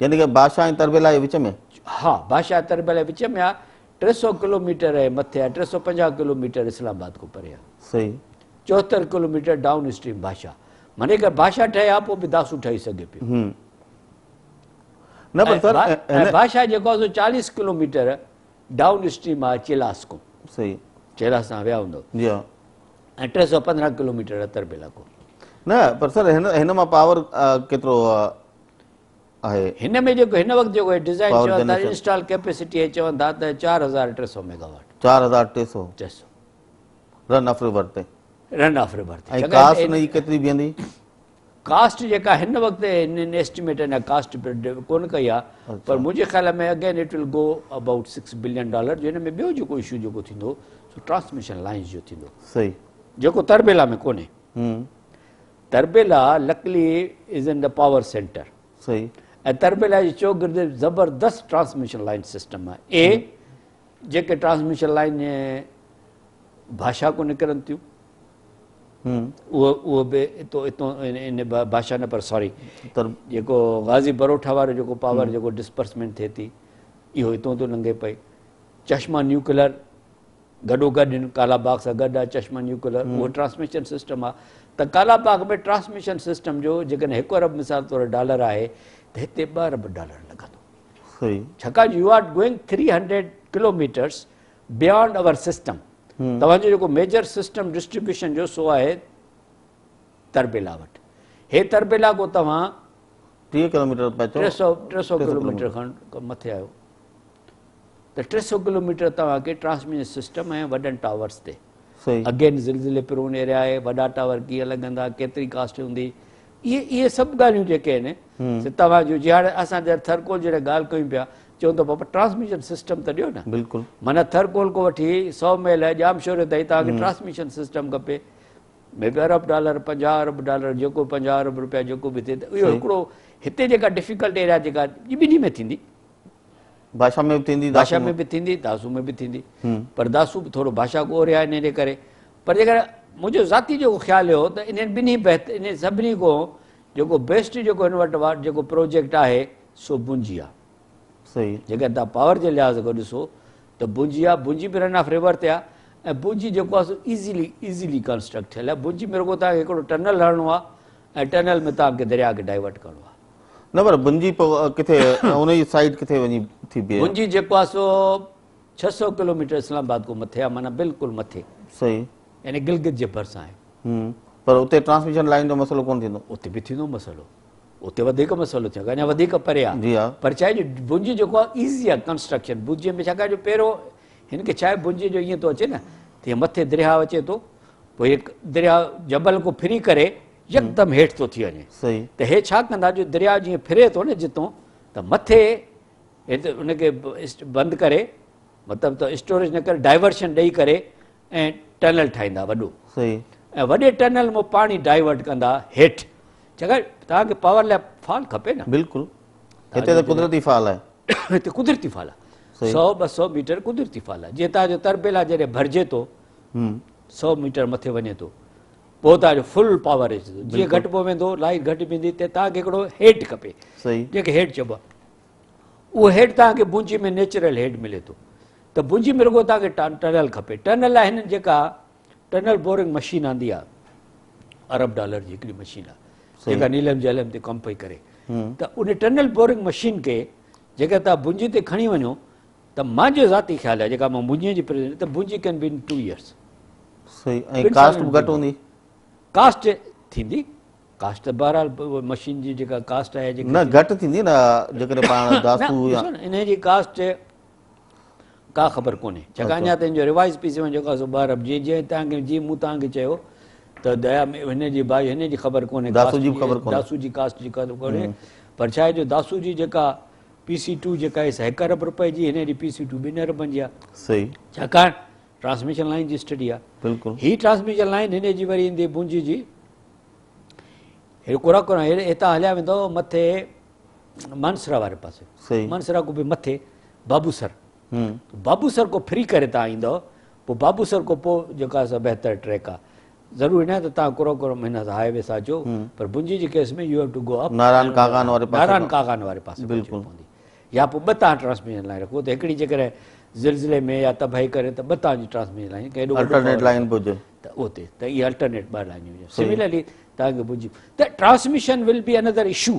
यानी कि बादशाह ऐं तरबेला जे विच में. हा, भाषा तरबेला विच में आहे. 300 किलोमीटर जे मथे आहे, 350 किलोमीटर इस्लामाबाद खां परे आहे. सही. 74 किलोमीटर डाउन स्ट्रीम भाषा. माने अगरि भाषा ठहे आहे पोइ बि दासू ठही सघे पियो. न पर सर भाषा जेको आहे 40 किलोमीटर डाउन स्ट्रीम आहे चेलास खां. सही. चेलास तां विया हूंदो. जी हा. ऐं 315 किलोमीटर तरबेला खां. न पर सर हिन मां पावर केतिरो आहे? हिन में जेको हिन वक़्तु जेको डिज़ाइन चवनि था इंस्टॉल कैपेसिटी चवनि था त 4300 मेगावाट. 4300 रन ऑफ रिवर ते. रन ऑफ रिवर ते. ऐं कास्ट हुन जी केतिरी बीहंदी? कास्ट जेका हिन वक़्तु हिन एस्टिमेट अञा कास्ट कोन कई आहे, पर मुंहिंजे ख़्याल में again it will go about $6 billion. जो हिन में ॿियो जेको इशू जेको थींदो सो ट्रांसमिशन लाइन्स जो थींदो. सही. जेको तरबेला में कोन्हे. Tarbela luckily is in the power centre. सही. ऐं तरबेला जी चौगिर्द ज़बरदस्त ट्रांसमिशन लाइन सिस्टम आहे. जेके ट्रांसमिशन लाइन भाषा को निकिरनि थियूं, उहो बि हितां इन भाषा न, पर सॉरी जेको गाज़ी बरोठा वारो जेको पावर जेको डिस्पर्समेंट थिए थी, इहो हितां थो लंघे पई. चश्मा न्यूक्लियर गॾोगॾु हिन कालाबाग सां गॾु आहे चश्मा न्यूक्लियर, उहो ट्रांसमिशन सिस्टम आहे. त कालाबाग में ट्रांसमिशन सिस्टम जो जेकॾहिं 1 अरब मिसाल तौरु डॉलर आहे त हिते $2 अरब लॻंदो. सही. छाकाणि you are going 300 kilometres beyond our system. तव्हांजो जेको मेजर सिस्टम डिस्ट्रीब्यूशन जो सो आहे तरबेला वटि. हे तरबेला को तव्हां 30 किलोमीटर 300 किलोमीटर खनि मथे आयो त 300 किलोमीटर तव्हांखे ट्रांसमिशन सिस्टम ऐं वॾनि टावर्स ते. सही. अगेन ज़िलज़िले प्रोन एरिया आहे, वॾा टावर कीअं लॻंदा, केतिरी कास्ट हूंदी, इहे सभु ॻाल्हियूं जेके आहिनि तव्हांजो. जीअं हाणे असां थरकोल जॾहिं ॻाल्हि कयूं पिया, चऊं त बाबा ट्रांसमिशन सिस्टम त ॾियो न. बिल्कुलु. माना थरकोल को वठी 100 मील जामशोर ताईं तव्हांखे ट्रांसमिशन सिस्टम खपे. $1 अरब, $50 अरब, जेको $50 अरब जेको बि थिए, त इहो हिकिड़ो हिते जेका डिफिकल्ट एरिया जेका ॿिन्ही में थींदी. भाषा में बि थींदी, भाषा में बि थींदी, दासू में बि थींदी, पर दासू बि थोरो भाषा को ओरिया इन जे करे. पर जेकर मुंहिंजो ज़ाती जेको ख़्यालु हुयो त इन्हनि ॿिन्ही इन सभिनी खां जेको बेस्ट जेको हिन वटि जेको प्रोजेक्ट आहे सो भुंजी आहे. सही. जेकर तव्हां पावर जे लिहाज़ खां ॾिसो त भुंजी आहे. भुंजी बि रन ऑफ रिवर ते आहे. ऐं भुंजी जेको आहे सो इज़ीली कंस्ट्रक्ट थियल आहे. भुंजी में रुगो तव्हांखे हिकिड़ो टनल हणिणो आहे ऐं टनल में तव्हांखे दरिया खे डाइवर्ट करिणो आहे. न पर भुंजी किथे उन जी साइड किथे वञी थी बीहे? भुंजी जेको आहे सो 600 किलोमीटर इस्लामाबाद खां मथे आहे, माना बिल्कुलु मथे. सही. यानी गिलगित जे भरिसां आहे. पर उते ट्रांसमिशन लाइन जो मसइलो कोन थींदो? उते बि थींदो मसइलो, उते वधीक मसइलो थियो, अञा वधीक परे आहे. जी हा. पर छा आहे भुंजी जेको आहे ईज़ी आहे कंस्ट्रक्शन. भुंजीअ में छाकाणि जो पहिरियों हिनखे छा आहे भुंजी जो ईअं थो अचे न, तीअं मथे दरिया अचे थो, पोइ हिकु दरिया जबल को फिरी करे यकदमि हेठि थो थी वञे. सही. त हे छा कंदा जो दरिया जीअं फिरे थो न जितां, त मथे हिते उनखे बंदि करे, मतिलबु त स्टोरेज न करे डाइवर्शन ॾेई करे ऐं टनल ठाहींदा वॾो. सही. ऐं वॾे टनल मां पाणी डाइवर्ट कंदा हेठि. छाकाणि तव्हांखे पावर लाइ फॉल खपे न. बिल्कुलु. हिते त कुदरती फॉल आहे. हिते कुदरती फॉल आहे. 100-200 मीटर कुदरती फॉल आहे. जीअं तव्हांजो तरबेला जॾहिं भरिजे थो 100 मीटर मथे वञे थो, पोइ तव्हांजो फुल पावर अचे थो. जीअं घटि पोइ वेंदो, लाइट घटि वेंदी, त तव्हांखे हिकिड़ो हेठि खपे, सही. जेके हेठि चइबो आहे. उहो हेठि तव्हांखे भुंजी में नेचुरल हेड मिले थो त भुंजी में रुगो तव्हांखे टनल खपे टनल आहे हिननि जेका टनल बोरिंग मशीन आंदी आहे $1 जी हिकिड़ी मशीन आहे जेका नीलम जलम ते कमु पई करे त उन टनल बोरिंग मशीन खे जेका तव्हां भुंजी ते खणी वञो त मुंहिंजो ज़ाती ख़्यालु आहे जेका मां भुंजीअ जी त भुंजी कैन बी इन 2 years सही ऐं कास्ट बि घटि हूंदी कास्ट थींदी कास्ट त बहरहाल मशीन जी जेका कास्ट आहे जेकी न घटि थींदी न जेकॾहिं पाण दासू या इन जी कास्ट का ख़बर कोन्हे जेका अञा ताईं जो रिवाइज़ पीस में जेको आहे सो ॿार जीअं जीअं तव्हांखे जीअं मूं तव्हांखे चयो त दया में हिन जी भाई हिन जी ख़बर कोन्हे दासू जी ख़बर कोन्हे दासू जी कास्ट जी ख़बर कोन्हे पर छा आहे जो दासू जी जेका PC2 जेका आहे 1 अरब रुपए जी हिन जी PC2 2 अरबनि जी आहे सही छाकाणि ट्रांसमिशन लाइन जी स्टडी आहे बिल्कुलु ही ट्रांसमिशन लाइन हिन जी वरी ईंदी भुंजी जी कोरा कोरा हितां हलिया वेंदो मथे मानसरा वारे पासे सही मानसरा को बि मथे बाबूसर बाबूसर को फ्री करे तव्हां ईंदव पोइ बाबूसर को पोइ जेको आहे सा बहितर ट्रैक आहे ज़रूरी न आहे त तव्हां कोरो कोरो हिन हाईवे सां अचो पर भुंजी जी केस में U have to go up Narayan Kaghan वारे पासे नारायण कागान वारे पासे बिल्कुलु या पोइ ॿ तव्हां ट्रांसमिशन लाइन रखो त हिकिड़ी जेकॾहिं ज़िलज़िले में या तबाही करे त ॿ तव्हां जी ट्रांसमिशन लाइन केॾो अल्टरनेट लाइन बि हुजे त उते त इहे अल्टरनेट 2 लाइनियूं हुजनि सिमिलरली तव्हांखे भुंजी त transmission will be another issue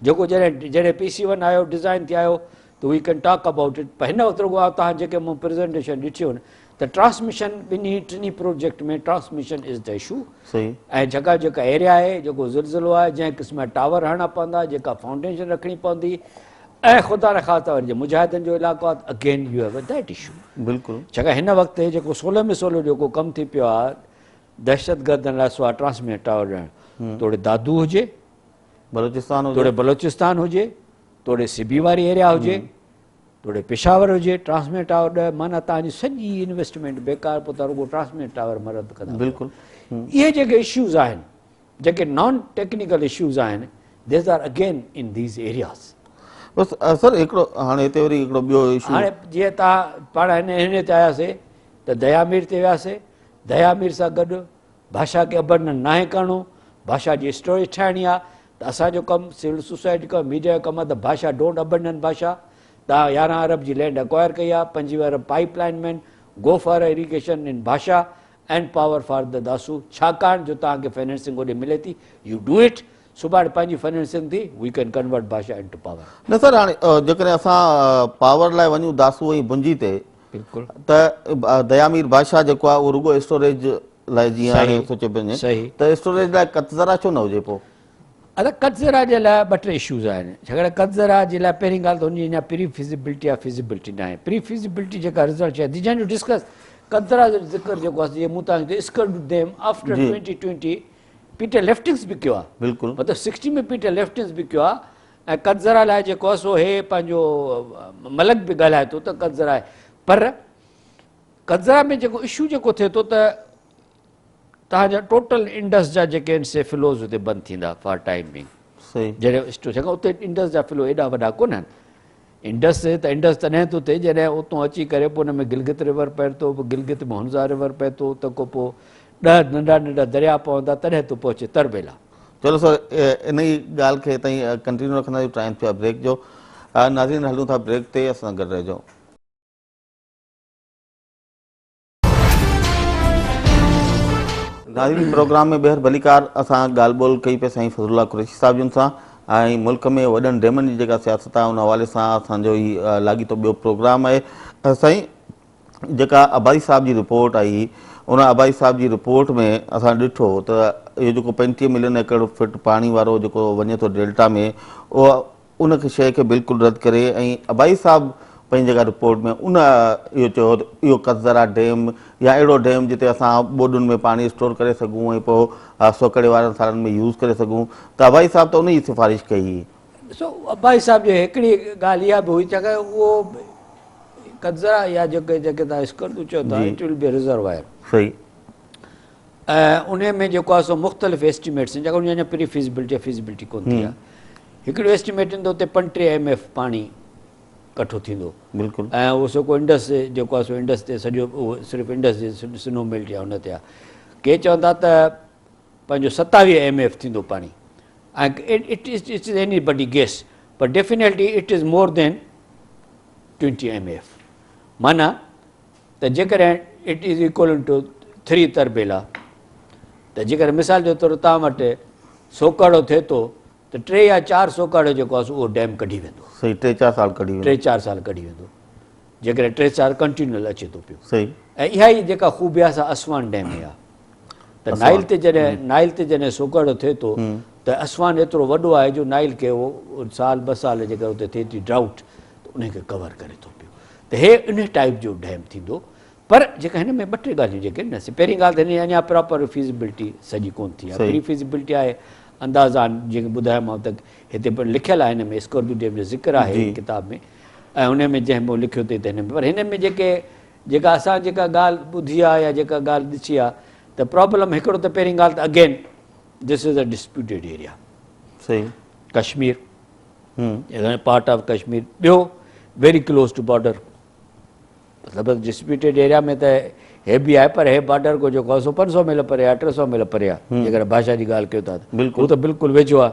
जेको जॾहिं PC1 आयो डिज़ाइन थी आयो त we can talk about it पर हिन वक़्तु रुगो आहे तव्हां जेके मूं प्रेज़ेंटेशन ॾिठियूं आहिनि त ट्रांसमिशन ॿिन्ही टिनी प्रोजेक्ट में ट्रांसमिशन इज़ द इशू सही ऐं जॻह जेका एरिया आहे जेको ज़िलज़िलो आहे जंहिं क़िस्म जा टावर हणणा पवंदा जेका फाउंडेशन रखणी पवंदी ऐं ख़ुदा न ख़ासि वरी मुजाहिदनि जो इलाइक़ो आहे again you have that issue बिल्कुलु छाकाणि हिन वक़्तु जेको 16 में 16 जेको कमु थी पियो आहे दहशतगर्दनि लाइ सो आहे ट्रांसमिशन टावर ॾियणु तोड़े दादू हुजे बलोचिस्तान हुजे तोड़े बलोचिस्तान हुजे तोड़े सिबी वारी एरिया हुजे तोड़े पेशावर हुजे ट्रांसमिशन टावर ॾह माना तव्हांजी सॼी इन्वेस्टमेंट बेकार पोइ तव्हां रुगो ट्रांसमिशन टावर मरद कंदा बिल्कुलु इहे जेके इश्यूज़ आहिनि जेके नॉन टेक्निकल इश्यूज़ आहिनि these are again in these areas बसि सर हिकिड़ो हाणे हिते वरी हिकिड़ो ॿियो इशू हाणे जीअं तव्हां पाण हिन ते आयासीं त दयामीर ते वियासीं दयामीर सां गॾु भाषा खे अबंडन नाहे करिणो भाषा जी स्टोरेज ठाहिणी आहे त असांजो कमु सिविल सोसाइटी कमु मीडिया जो कमु आहे त भाषा डोंट अबंडन भाषा तव्हां 11 अरब जी लैंड एक्वायर कई आहे 25 अरब पाइप लाइन मैन go for irrigation in Bhasha and power for the Dasu छाकाणि जो तव्हांखे फाइनेंसिंग ओॾे मिले थी यू डू इट सुभाणे पंहिंजी फाइनेंसिंग थी वी कैन कन्वर्ट भाषा इन टू पावर न सर हाणे जेकॾहिं असां पावर लाइ वञूं दासू ऐं भुंजी ते बिल्कुलु त दयामीर भाषा जेको आहे उहो रुगो स्टोरेज लाइ जीअं हाणे सोचे पियो सही त स्टोरेज लाइ कतज़रा छो न हुजे पोइ अदा कतज़रा जे लाइ 2-3 इशूज़ आहिनि छाकाणि कतज़रा जे लाइ पहिरीं ॻाल्हि त हुनजी अञा प्री फिज़िबिलिटी आहे फिज़िबिलिटी न आहे प्री फिज़िबिलिटी जेका रिज़ल्ट आहे जंहिंजो डिस्कस कतज़रा जो ज़िक्र जेको आहे जीअं मूं तव्हांखे स्कर्ड देम आफ्टर 2020 पीटर लेफ्टिंग्स बि कयो आहे बिल्कुलु मतिलबु 60 में पीटर लेफ्टिंग्स बि कयो आहे ऐं कतज़रा लाइ जेको आहे सो हे पंहिंजो मलक बि ॻाल्हाए थो त कतज़रा आहे पर कतज़रा में जेको इशू जेको थिए थो त तव्हांजा टोटल इंडस जा जेके आहिनि से फ्लोज़ हुते बंदि थींदा फॉर टाइम बिंग सही जॾहिं स्टो छाकाणि उते इंडस जा फ्लो एॾा वॾा कोन आहिनि इंडस तॾहिं थो थिए जॾहिं उतां अची करे पोइ हुन में गिलगित रिवर पए थो पोइ गिलगित में हुनज़ा रिवर पए थो त को पोइ 10 नंढा नंढा दरिया पवंदा तॾहिं थो पहुचे तरबेला चलो सर इन ई ॻाल्हि खे ताईं कंटिन्यू रखंदासीं टाइम थियो आहे ब्रेक जो नाज़रीन हलूं था ब्रेक ते असां गॾु रहिजो नाज़रीन प्रोग्राम में ॿीहर भलीकार असां ॻाल्हि ॿोल कई पिया साईं फज़लुल्लाह कुरैशी साहिब जिन सां ऐं मुल्क में वॾनि डैमनि जी जेका सियासत आहे उन हवाले सां असांजो ई लाॻीतो ॿियो प्रोग्राम आहे साईं जेका अबाई साहिब जी रिपोर्ट आई उन अबाई साहिब जी रिपोर्ट में असां ॾिठो त इहो जेको 35 मिलियन एकड़ फुट पाणी वारो जेको वञे थो डेल्टा में उहो उन शइ खे बिल्कुलु रद्द करे ऐं अबाई साहिब पंहिंजी जेका रिपोर्ट में उन इहो चयो त इहो कतज़रा डैम या अहिड़ो डैम जिते असां ॿोॾुनि में पाणी स्टोर करे सघूं ऐं पोइ सोकड़े वारनि सालनि में यूज़ करे सघूं त अबाई साहिब त उन जी सिफ़ारिश कई हुई ॾिसो अबाई साहिब जो हिकिड़ी ॻाल्हि इहा बि हुई छाकाणि उहो कतज़रा या जेके तव्हां स्कर्दू चओ था इट विल बी रिज़र्वायर सही ऐं उन में जेको आहे सो मुख़्तलिफ़ एस्टिमेट्स आहिनि छाकाणि अञा प्री फिज़िबिलिटी कोन थी आहे हिकिड़ो एस्टिमेट ईंदो हुते 35 MF पाणी कठो थींदो बिल्कुलु ऐं उहो सो को इंडस जेको आहे सो इंडस ते सॼो उहो सिर्फ़ु इंडस जे स्नो मेल्ट आहे हुन ते आहे के चवंदा त पंहिंजो 27 MF थींदो पाणी ऐं it is anybody guess but definitely it is more than 20 MF माना त जेकॾहिं it is equal to 3 Tarbela त जेकर मिसाल जे तौरु तव्हां वटि सोकाड़ो थिए थो त 3 या 4 सोकाड़ो जेको आहे उहो डैम कढी वेंदो सही 3-4 साल कढी वेंदो 3-4 साल कढी वेंदो जेकॾहिं 3-4 कंटिन्यूअल अचे थो पियो सही ऐं इहा ई जेका ख़ूबिया सां असवान डैम में आहे त नाइल ते जॾहिं सोकाड़ो थिए थो त असवान एतिरो वॾो आहे जो नाइल खे उहो साल 2 साल जेकर हुते थिए थी ड्राउट त उनखे कवर करे थो पियो त हे इन टाइप जो डैम थींदो पर जेका हिन में 2-3 ॻाल्हियूं जेके न पहिरीं ॻाल्हि त हिन अञा प्रॉपर फीज़िबिलिटी सॼी कोन थी आहे प्री फीज़िबिलिटी आहे अंदाज़ा जेके ॿुधायोमांव त हिते लिखियलु आहे हिन में स्कॉर्पियो डैम जो ज़िक्र आहे किताब में ऐं हुन में जंहिं महिल लिखियो अथई त हिन में पर हिन में जेका असां जेका ॻाल्हि ॿुधी आहे या जेका ॻाल्हि ॾिसी आहे त प्रॉब्लम हिकिड़ो त पहिरीं ॻाल्हि त again this is a disputed area सही कश्मीर पार्ट ऑफ कश्मीर ॿियो वेरी क्लोज टू बॉर्डर मतिलबु डिस्प्यूटेड एरिया में त हे बि आहे पर हे बॉर्डर को जेको आहे 500 मील परे आहे 300 मील परे आहे जेकर भाषा जी ॻाल्हि कयो था त उहो त बिल्कुलु वेझो आहे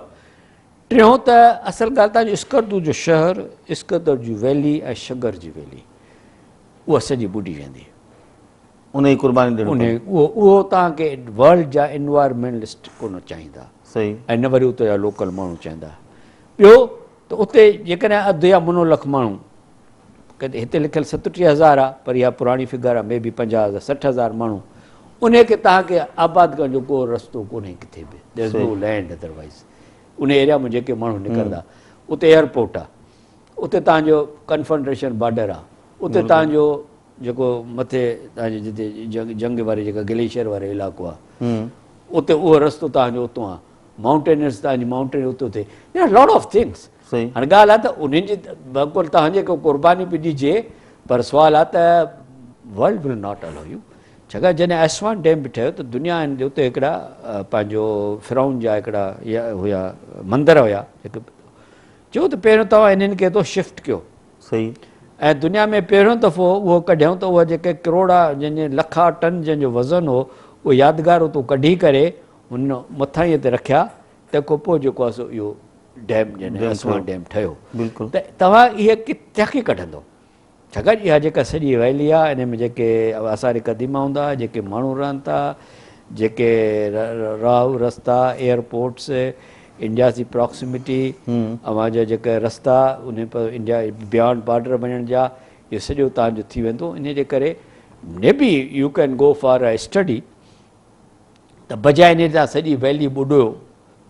टियों त असल ॻाल्हि तव्हांजो स्कर्दू जो शहर स्कर्दर जी वैली ऐं शगर जी वैली उहा सॼी ॿुॾी वेंदी उन जी कुर्बानी ॾियणी उहो तव्हांखे वर्ल्ड जा इन्वायरमेंटलिस्ट कोन चाहींदा सही ऐं न वरी उते जा लोकल माण्हू चाहींदा ॿियो त उते जेकॾहिं 1.5 या मुनो लख माण्हू कॾहिं हिते लिखियलु 37,000 आहे पर इहा पुराणी फिगर आहे मे बी 50,000-60,000 माण्हू उनखे तव्हांखे आबाद करण जो को रस्तो कोन्हे किथे बि there is no land otherwise उन एरिया में जेके माण्हू निकिरंदा उते एयरपोर्ट आहे उते तव्हांजो कन्फेडरेशन बॉर्डर आहे उते तव्हांजो जेको मथे तव्हांजे जिते जंग वारे जेका ग्लेशियर वारो इलाइक़ो आहे उते उहो रस्तो तव्हांजो उतां आहे माउंटेनर्स तव्हांजी माउंटेन उते थिए लॉट ऑफ थिंग्स हाणे ॻाल्हि आहे त उन्हनि जी बिल्कुलु तव्हांजे को क़ुर्बानी बि ॾिजे पर सुवालु आहे त world will not allow U छाकाणि जॾहिं असवान डैम बि ठहियो त दुनिया उते हिकिड़ा पंहिंजो फिराउन जा हिकिड़ा हुया मंदर हुया हिकु चयो त पहिरियों तव्हां इन्हनि खे थो शिफ्ट कयो सही ऐं दुनिया में पहिरियों दफ़ो उहो कढियऊं त उहा जेके करोड़ा जंहिंजे लखा टन जंहिंजो वज़न हो उहो यादगार उतो कढी करे हुन मथां ई ते रखिया तंहिंखां पोइ जेको आहे सो इहो डैम जॾहिं असवान डैम ठहियो बिल्कुलु त तव्हां इहे किथे कढंदो छाकाणि इहा जेका सॼी वैली आहे इन में जेके आसार क़दीमा हूंदा जेके माण्हू रहनि था जेके राह रस्ता एयरपोर्ट्स इंडिया जी प्रॉक्सिमिटी अवांजा जेके रस्ता उन पर इंडिया बियॉन्ड बॉर्डर वञण जा इहो सॼो तव्हांजो थी वेंदो इन जे करे may be U can go for a study त बजाए इन तां सॼी वैली ॿुॾियो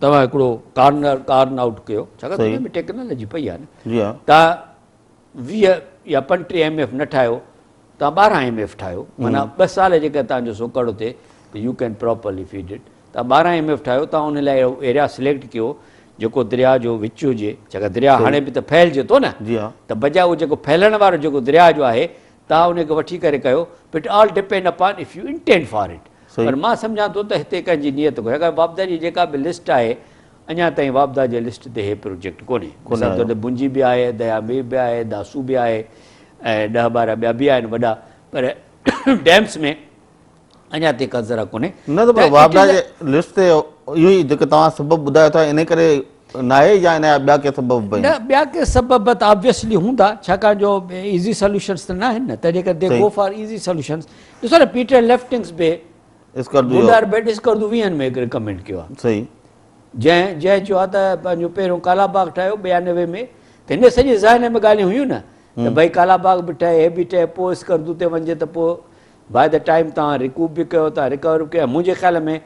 तव्हां हिकिड़ो कार्न आउट कयो छाकाणि हुन में टेक्नोलॉजी पई आहे न तव्हां 20 या 35 MF न ठाहियो तव्हां 12 MF ठाहियो माना 2 साल जेका तव्हांजो सोकाड़ो थिए त U can properly feed it तव्हां 12 MF ठाहियो तव्हां उन लाइ एरिया सिलेक्ट कयो जेको दरिया जो विच हुजे छाकाणि दरिया हाणे बि त फैलिजे थो न त बजाए उहो जेको फैलण वारो जेको दरिया जो आहे तव्हां उनखे वठी करे कयो but all depend upon if U intend for it पर मां सम्झां थो त हिते कंहिंजी नियत कोन्हे छाकाणि वापदा जी जेका बि लिस्ट आहे अञा ताईं वापदा जे लिस्ट ते हे प्रोजेक्ट कोन्हे भुंजी बि आहे दयामी बि आहे दासू बि आहे ऐं 10-12 ॿिया बि आहिनि वॾा पर डैम्स में अञा ताईं का ज़रा कोन्हे न त वापदा जे लिस्ट ते इहो ई जेके तव्हां सबब ॿुधायो था इन करे न आहे या इन जा ॿिया के सबब न ॿिया के सबब त ऑब्वियसली हूंदा छाकाणि जो ईज़ी सोल्यूशन्स त न आहिनि न तंहिंजे करे दे गो फॉर ईज़ी सोल्यूशन्स ॾिसो न पीटर लेफ्टिंग्स बि स्कर्दू 20 में रिकमेंड कयो आहे सही जंहिं चयो आहे त पंहिंजो पहिरियों कालाबाग ठाहियो 92 में त हिन सॼे ज़हन में ॻाल्हियूं हुयूं न त भई कालाबाग बि ठहे हे बि ठहे पोइ स्कर्दू ते वञिजे त पोइ बाय द टाइम तव्हां रिकूप बि कयो था रिकवर बि कयो मुंहिंजे ख़्याल में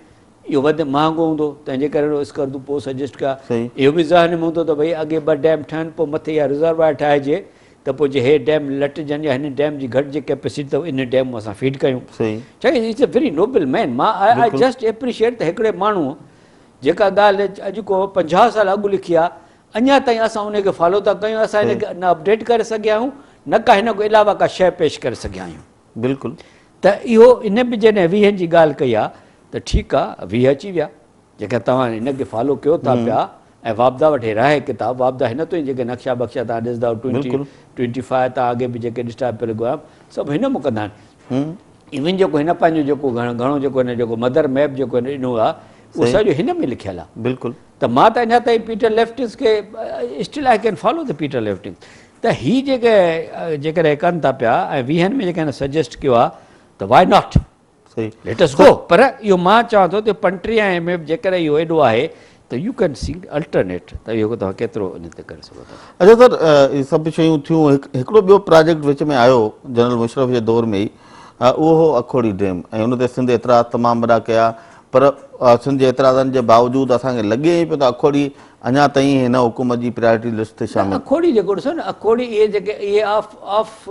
इहो वधि महांगो हूंदो तंहिंजे करे स्कर्दू पोइ सजेस्ट कया इहो बि ज़हन में हूंदो त भई अॻे 2 डैम ठहनि पोइ मथे इहा रिज़र्वायर ठाहिजे त पोइ जे हे डैम लटिजनि या हिन डैम जी घटिजे कैपेसिटी त इन डैम असां फीड कयूं छाकाणि it's a very noble man मां आई जस्ट एप्रिशिएट त हिकिड़े माण्हू जेका ॻाल्हि अॼु को 50 साल अॻु लिखी आहे अञा ताईं असां उनखे फॉलो था कयूं असां हिनखे न अपडेट करे सघिया आहियूं न का हिन खां अलावा का शइ पेश करे सघिया आहियूं बिल्कुलु त इहो इन बि जॾहिं 20 जी ॻाल्हि कई आहे त ठीकु आहे 20 अची विया जेका तव्हां हिनखे फॉलो कयो था पिया ऐं वापदा वटि रहे किताब वापदा हिन तो ई जेके नक्शा बक्शा तव्हां ॾिसंदा 20-25 तव्हां अॻे बि जेके ॾिठा पिया ॻोया सभु हिन में कंदा आहिनि इवन जेको हिन पंहिंजो जेको घणो जेको हिन जेको मदर मैप जेको ॾिनो आहे उहो सॼो हिन में लिखियलु आहे बिल्कुलु त मां त अञा ताईं पीटर लेफ्टिंग्स खे still I can follow the Peter Leftings त ही जेकॾहिं कनि था पिया ऐं 20 में जेके सजेस्ट कयो आहे त वाई नॉट सही लेट अस गो। पर इहो मां चवां थो त 35 में जेकॾहिं इहो एॾो आहे त यू कैन सी अल्टरनेट, त इहो तव्हां केतिरो इन ते करे सघो था। अच्छा सर, इहे सभु शयूं थियूं, हिकिड़ो ॿियो प्रोजेक्ट विच में आयो जनरल मुशरफ जे दौर में ई, उहो हो अखोड़ी डैम, ऐं उन ते सिंध एतिराज़ तमामु वॾा कया, पर सिंध जे एतिराज़नि जे बावजूदि असांखे लॻे ई पियो त अखोड़ी अञा ताईं हिन हुकूमत जी प्रायोरिटी लिस्ट ते शामिल। अखोड़ी जेको ॾिसो न, अखोड़ी इहे जेके इहे ऑफ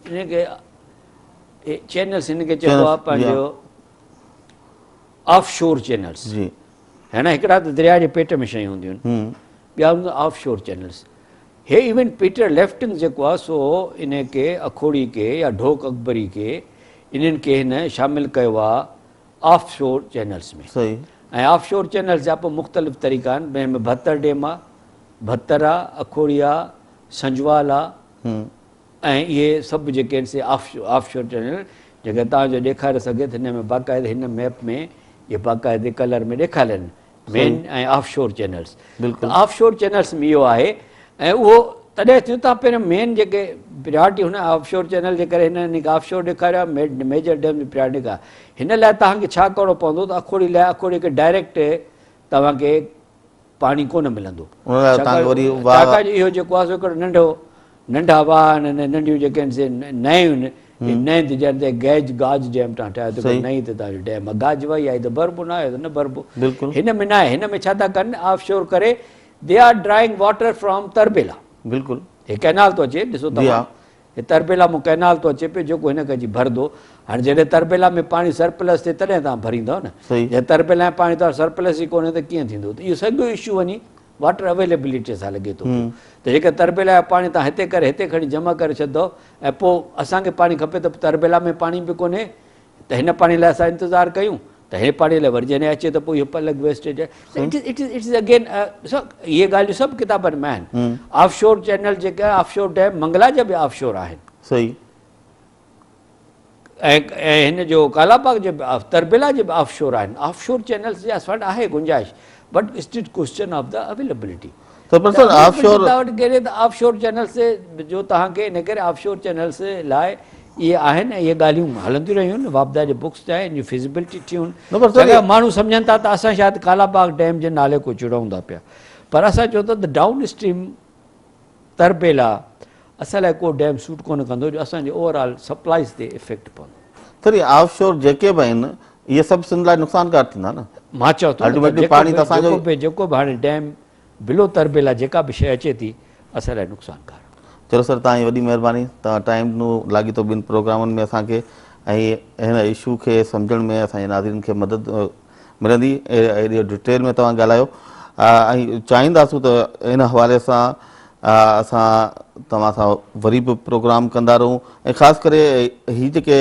हिनखे चैनल्स हिनखे चइबो आहे पंहिंजो ऑफ शोर चैनल्स जी है न। हिकिड़ा त दरिया जे पेट में शयूं हूंदियूं आहिनि, ॿिया हूंदा ऑफ शोर चैनल्स। हे इवन पीटर लेफ्टिंग जेको आहे सो इन खे अखोड़ी खे या ढोक अकबरी खे इन्हनि खे हिन शामिलु कयो आहे ऑफ शोर चैनल्स में। सही। ऐं ऑफ शोर चैनल्स जा पोइ मुख़्तलिफ़ तरीक़ा आहिनि, जंहिं में भतर डैम आहे, भतर आहे, अखोड़ी आहे, संजवाल आहे, ऐं इहे सभु जेके आहिनि से ऑफ शोर चैनल जेके तव्हांजो ॾेखारे सघे त हिन में बाक़ाइदे हिन मैप में इहे बाक़ाइदे कलर में ॾेखारियल आहिनि मेन ऐं ऑफ शोर चैनल्स। बिल्कुलु ऑफ शोर चैनल्स में इहो आहे, ऐं उहो तॾहिं थियो तव्हां पहिरियों मेन जेके प्रायोरिटी हुन ऑफ शोर चैनल जे करे हिन ऑफ शोर ॾेखारियो आहे, मेजर डैम जी प्रायोरिटी का। हिन लाइ तव्हांखे छा करिणो पवंदो त अखोड़ी लाइ अखोड़ी खे डायरेक्ट तव्हांखे पाणी कोन मिलंदो, छाकाणि इहो जेको आहे सो हिकिड़ो नंढा वाह नंढियूं जेके आहिनि से नयूं आहिनि, नएं ते गैज गाज डैम तव्हां ठाहियो त नई त तव्हांजो डैम आहे, गाज वई आहे त भरबो न आहे त न भरबो। हिन में न आहे, हिन में छा था कनि ऑफ शोर करे they are drawing water from Tarbela. बिल्कुलु हे कैनाल थो अचे, ॾिसो तव्हां हे तरबेला मां कैनाल थो अचे पियो जेको हिन खे अची भरंदो। हाणे जॾहिं तरबेला में पाणी सरप्लस थिए तॾहिं तव्हां भरींदव न, जॾहिं तरबेला में पाणी तव्हां सरप्लस ई कोन्हे त कीअं थींदो। त इहो सॼो इशू वञी वाटर अवेलेबिलिटी सां लॻे थो त जेके तरबेला जो पाणी तव्हां हिते करे हिते खणी जमा करे छॾंदव ऐं पोइ असांखे पाणी खपे त तरबेला में पाणी बि कोन्हे त हिन पाणी लाइ असां इंतज़ारु कयूं त हे पाणी लाइ वरी जॾहिं अचे त पोइ इहो अलॻि वेस्टेज आहे। इट इज़ अगेन इहे ॻाल्हियूं सभु किताबनि में आहिनि। ऑफ शोर चैनल जेके आहे ऑफ शोर डैम मंगला जा बि ऑफ शोर आहिनि, सही, ऐं हिन जो कालाबाग जे बि तरबेला जे बि ऑफ शोर आहिनि। ऑफ शोर चैनल्स जी असां वटि आहे गुंजाइश, but it's it question of the availability. Of शोर चैनल्स जो तव्हांखे इन करे ऑफ शोर चैनल्स लाइ इहे आहिनि ऐं इहे ॻाल्हियूं हलंदियूं रहियूं आहिनि। वापदा जे बुक्स ते इन जी फिज़िबिलिटी थियूं आहिनि। माण्हू सम्झनि था त असां शायदि कालाबाग डैम जे नाले को चिड़ाऊं पिया, पर असां चऊं था त डाउन स्ट्रीम तरबेला असां लाइ को डैम सूट कोन कंदो जो असांजे ओवरऑल सप्लाईज़ ते इफेक्ट पवंदो। सर ऑफ शोर जेके बि आहिनि इहे सभु सिंध लाइ नुक़सानकार थींदा न। मां चवां थो जेको बि हाणे डैम बिलो तरबेला जेका बि शइ अचे थी असां लाइ नुक़सानकार। चलो सर, तव्हांजी वॾी महिरबानी, तव्हां टाइम ॾिनो लाॻीतो ॿिनि प्रोग्रामनि में असांखे, ऐं हिन इशू खे सम्झण में असांजे नाज़रीन खे मदद मिलंदी। एॾी डिटेल में तव्हां ॻाल्हायो ऐं चाहींदासूं त इन हवाले सां असां तव्हां सां वरी बि प्रोग्राम कंदा रहूं, ऐं ख़ासि करे हीअ जेके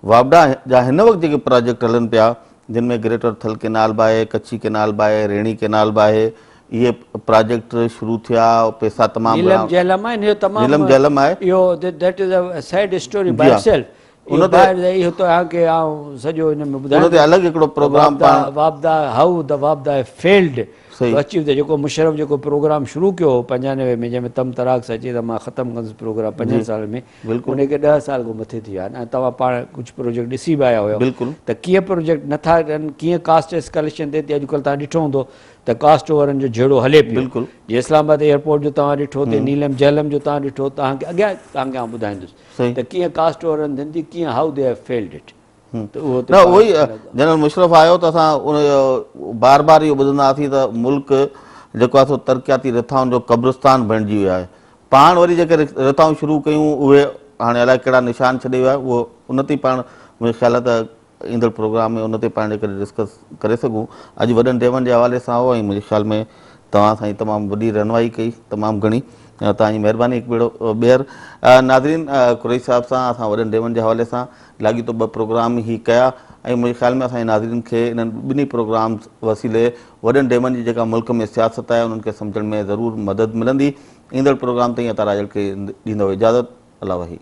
वापडा जा हिन वक़्तु जेके प्रोजेक्ट हलनि पिया जिन में ग्रेटर थल केनाल बि आहे, कच्छी केनाल बि आहे, रेणी केनाल बि आहे, इहे प्रोजेक्ट शुरू थिया, पैसा तमामु नीलम झेलम आहे, नीलम झेलम आहे, इहो that is a sad story by itself. इहो तव्हांखे आउं सॼो हिन में ॿुधायां, उन ते अलॻि हिकिड़ो प्रोग्राम वापदा हाउ द वापदा फेल्ड अची त जेको मुशरफ जेको प्रोग्राम शुरू कयो 95 में, जंहिंमें तम तराक सां अची त मां ख़तमु कंदुसि प्रोग्राम 5 साल में, उनखे 10 साल खां मथे थी विया आहिनि। ऐं तव्हां पाण कुझु प्रोजेक्ट ॾिसी बि आया हुयो त कीअं प्रोजेक्ट नथा कनि, कीअं कास्ट एस्केलेशन थिए थी। अॼुकल्ह तव्हां ॾिठो हूंदो त कास्ट ओवरनि जो जहिड़ो हले पियो, जीअं इस्लामाबाद एयरपोर्ट जो तव्हां ॾिठो, ते नीलम झेलम जो तव्हां ॾिठो, तव्हांखे अॻियां तव्हांखे आउं ॿुधाईंदुसि त कीअं कास्ट ओवरनि थियनि थी, कीअं how they have failed it. न उहो ई जनरल मुशरफ आयो त असां उन बार बार इहो ॿुधंदासीं त मुल्क जेको आहे सो तरक़ियाती रिथाउनि जो क़ब्रिस्तान बणिजी वियो आहे। पाण वरी जेके रिथाऊं शुरू कयूं उहे हाणे अलाए कहिड़ा निशान छॾे वियो आहे, उहो उन ते पाण मुंहिंजे ख़्याल त ईंदड़ प्रोग्राम में उन ते पाण जे करे डिस्कस करे सघूं। अॼु वॾनि डेमनि जे हवाले सां हो, ऐं मुंहिंजे ख़्याल में तव्हां सां तमामु वॾी रहनुमाई कई, तमामु घणी, तव्हांजी महिरबानी हिकु भेरो ॿीहर। नाज़रीन, कुरैशी साहिब सां असां वॾनि डेमनि जे हवाले सां लाॻीतो 2 प्रोग्राम ई कया, ऐं मुंहिंजे ख़्याल में असांजे नाज़रीन खे इन्हनि ॿिन्ही प्रोग्राम वसीले वॾनि डेमनि जी जेका मुल्क में सियासत आहे उन्हनि खे सम्झण में ज़रूरु मदद मिलंदी। ईंदड़ प्रोग्राम ताईं अता राजड़ खे ॾींदव इजाज़त। अल्लाह वही।